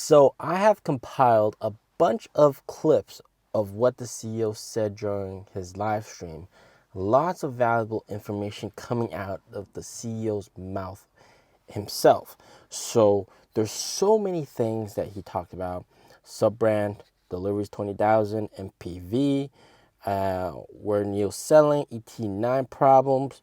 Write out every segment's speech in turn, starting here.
So I have compiled a bunch of clips of what the CEO said during his live stream. Lots of valuable information coming out of the CEO's mouth himself. So there's so many things that he talked about. Sub-brand, Deliveries 20,000, MPV, where NIO's selling, ET9 problems,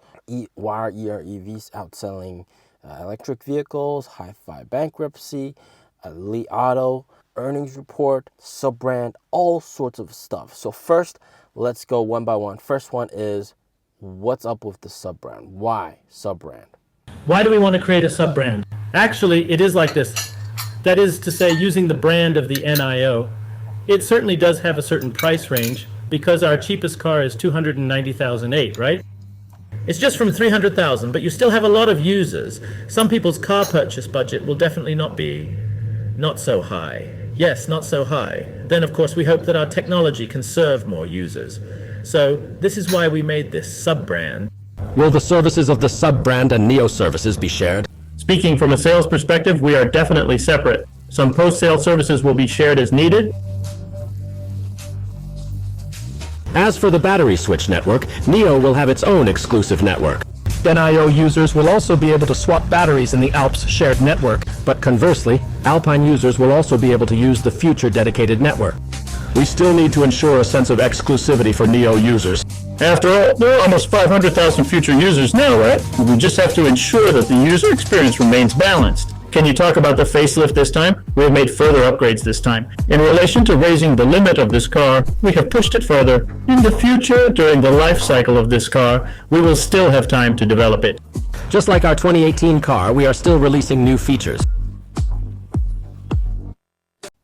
why are EREVs outselling electric vehicles, hi-fi bankruptcy, Li Auto, earnings report, sub-brand, all sorts of stuff. So first, let's go one by one. First one is, what's up with the sub-brand? Why sub-brand? Why do we want to create a sub-brand? Actually, it is like this. That is to say, using the brand of the NIO, it certainly does have a certain price range because our cheapest car is 290,008, right? It's just from 300,000, but you still have a lot of users. Some people's car purchase budget will definitely not so high. Yes, not so high. Then, of course, we hope that our technology can serve more users. So this is why we made this sub-brand. Will the services of the sub-brand and NIO services be shared? Speaking from a sales perspective, we are definitely separate. Some post-sale services will be shared as needed. As for the battery switch network, NIO will have its own exclusive network. NIO users will also be able to swap batteries in the Alps shared network. But conversely, Alpine users will also be able to use the future dedicated network. We still need to ensure a sense of exclusivity for NIO users. After all, there are almost 500,000 future users now, right? We just have to ensure that the user experience remains balanced. Can you talk about the facelift this time? We have made further upgrades this time. In relation to raising the limit of this car, we have pushed it further. In the future, during the life cycle of this car, we will still have time to develop it. Just like our 2018 car, we are still releasing new features.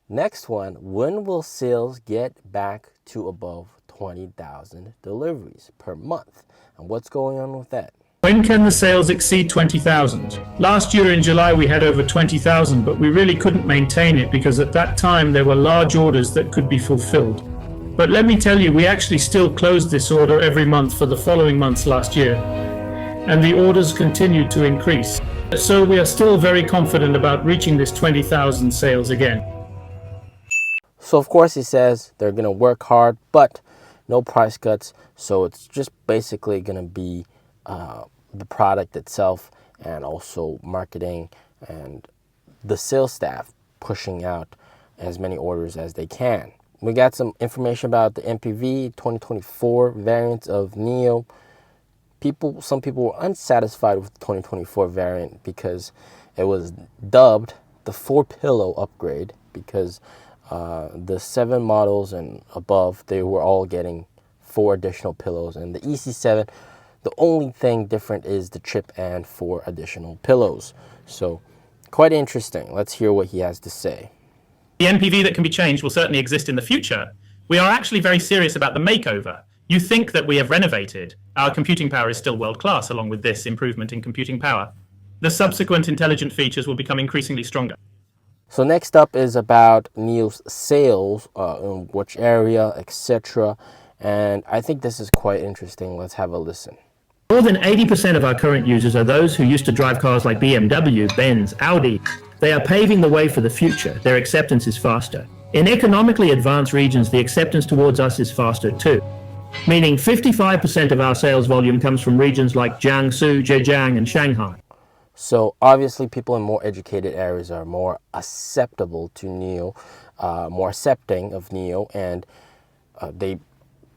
Next one, when will sales get back to above 20,000 deliveries per month? And what's going on with that? When can the sales exceed 20,000? Last year in July we had over 20,000, but we really couldn't maintain it because at that time there were large orders that could be fulfilled. But let me tell you, we actually still closed this order every month for the following months last year, and the orders continued to increase. So we are still very confident about reaching this 20,000 sales again. So of course he says they're going to work hard, but no price cuts. So it's just basically going to be the product itself and also marketing and the sales staff pushing out as many orders as they can. We got some information about the MPV 2024 variants of NIO. Some people were unsatisfied with the 2024 variant because it was dubbed the 4-pillow upgrade because the 7 models and above, they were all getting 4 additional pillows, and the EC7, the only thing different is the chip and 4 additional pillows. So quite interesting. Let's hear what he has to say. The MPV that can be changed will certainly exist in the future. We are actually very serious about the makeover. You think that we have renovated. Our computing power is still world-class along with this improvement in computing power. The subsequent intelligent features will become increasingly stronger. So next up is about NIO's sales, in which area, etc. And I think this is quite interesting. Let's have a listen. More than 80% of our current users are those who used to drive cars like BMW, Benz, Audi. They are paving the way for the future. Their acceptance is faster. In economically advanced regions, the acceptance towards us is faster too. Meaning 55% of our sales volume comes from regions like Jiangsu, Zhejiang, and Shanghai. So obviously people in more educated areas are more acceptable to NIO, more accepting of NIO, and they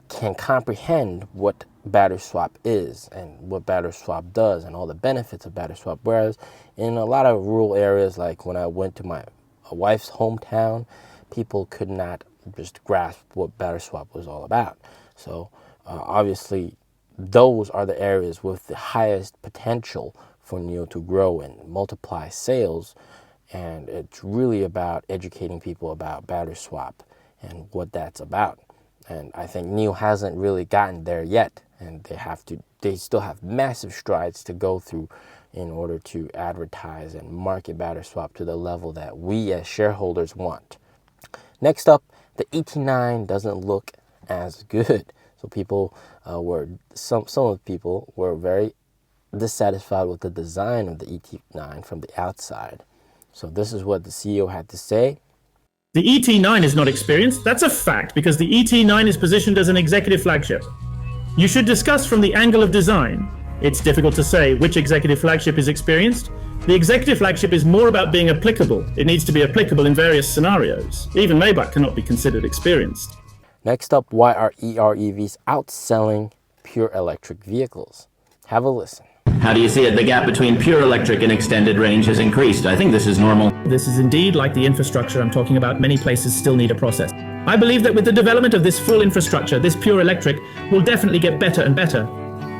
can comprehend what battery swap is and what battery swap does and all the benefits of battery swap. Whereas in a lot of rural areas, like when I went to my wife's hometown, people could not just grasp what battery swap was all about. So obviously those are the areas with the highest potential for NIO to grow and multiply sales, and it's really about educating people about battery swap and what that's about. And I think NIO hasn't really gotten there yet, and they still have massive strides to go through in order to advertise and market battery swap to the level that we as shareholders want. Next up, the ET9 doesn't look as good. So people some of the people were very dissatisfied with the design of the ET9 from the outside. So this is what the CEO had to say. The ET9 is not experienced. That's a fact because the ET9 is positioned as an executive flagship. You should discuss from the angle of design. It's difficult to say which executive flagship is experienced. The executive flagship is more about being applicable. It needs to be applicable in various scenarios. Even Maybach cannot be considered experienced. Next up, why are EREVs outselling pure electric vehicles? Have a listen. How do you see it? The gap between pure electric and extended range has increased. I think this is normal. This is indeed like the infrastructure I'm talking about. Many places still need a process. I believe that with the development of this full infrastructure, this pure electric will definitely get better and better.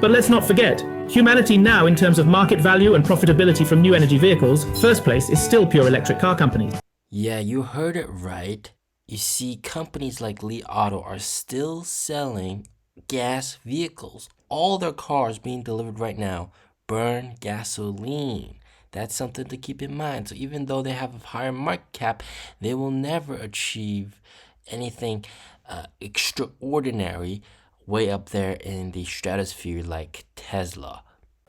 But let's not forget, humanity now, in terms of market value and profitability from new energy vehicles, first place is still pure electric car companies. Yeah, you heard it right. You see, companies like Li Auto are still selling gas vehicles. All their cars being delivered right now burn gasoline. That's something to keep in mind. So even though they have a higher market cap, they will never achieve anything extraordinary way up there in the stratosphere like Tesla.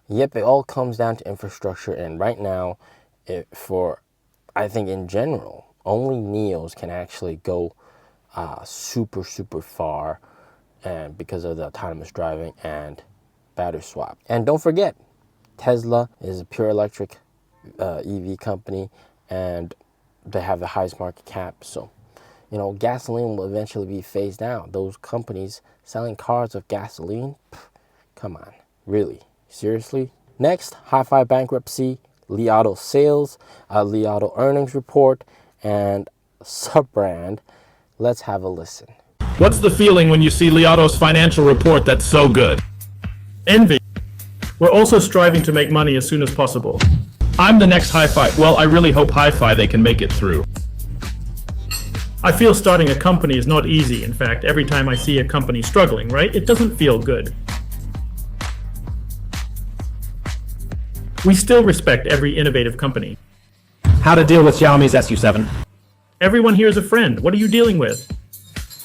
Yep, it all comes down to infrastructure, and right now, I think in general, only NIOs can actually go super far, and because of the autonomous driving and battery swap. And don't forget, Tesla is a pure electric EV company, and they have the highest market cap. So, you know, gasoline will eventually be phased out. Those companies selling cars of gasoline, come on, really, seriously? Next, Hi-Fi bankruptcy, Li Auto sales, Li Auto earnings report, and sub-brand. Let's have a listen. What's the feeling when you see Li Auto's financial report that's so good? Envy. We're also striving to make money as soon as possible. I'm the next Hi-Fi. Well, I really hope Hi-Fi they can make it through. I feel starting a company is not easy. In fact, every time I see a company struggling, right, it doesn't feel good. We still respect every innovative company. How to deal with Xiaomi's SU7? Everyone here is a friend. What are you dealing with?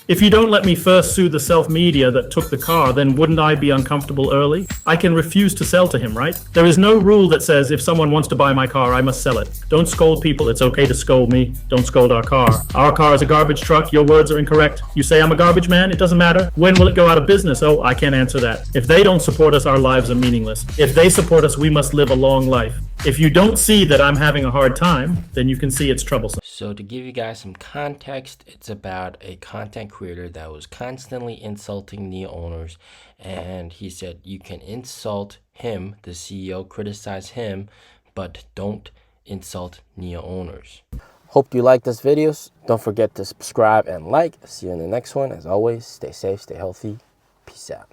If you don't let me first sue the self-media that took the car, then wouldn't I be uncomfortable early? I can refuse to sell to him, right? There is no rule that says if someone wants to buy my car, I must sell it. Don't scold people. It's okay to scold me. Don't scold our car. Our car is a garbage truck. Your words are incorrect. You say I'm a garbage man. It doesn't matter. When will it go out of business? Oh, I can't answer that. If they don't support us, our lives are meaningless. If they support us, we must live a long life. If you don't see that I'm having a hard time, then you can see it's troublesome. So to give you guys some context, it's about a content creator that was constantly insulting NIO owners, and he said you can insult him, the CEO, criticize him, but don't insult NIO owners. Hope you like this video. Don't forget to subscribe and like. See you in the next one. As always, stay safe, stay healthy. Peace out.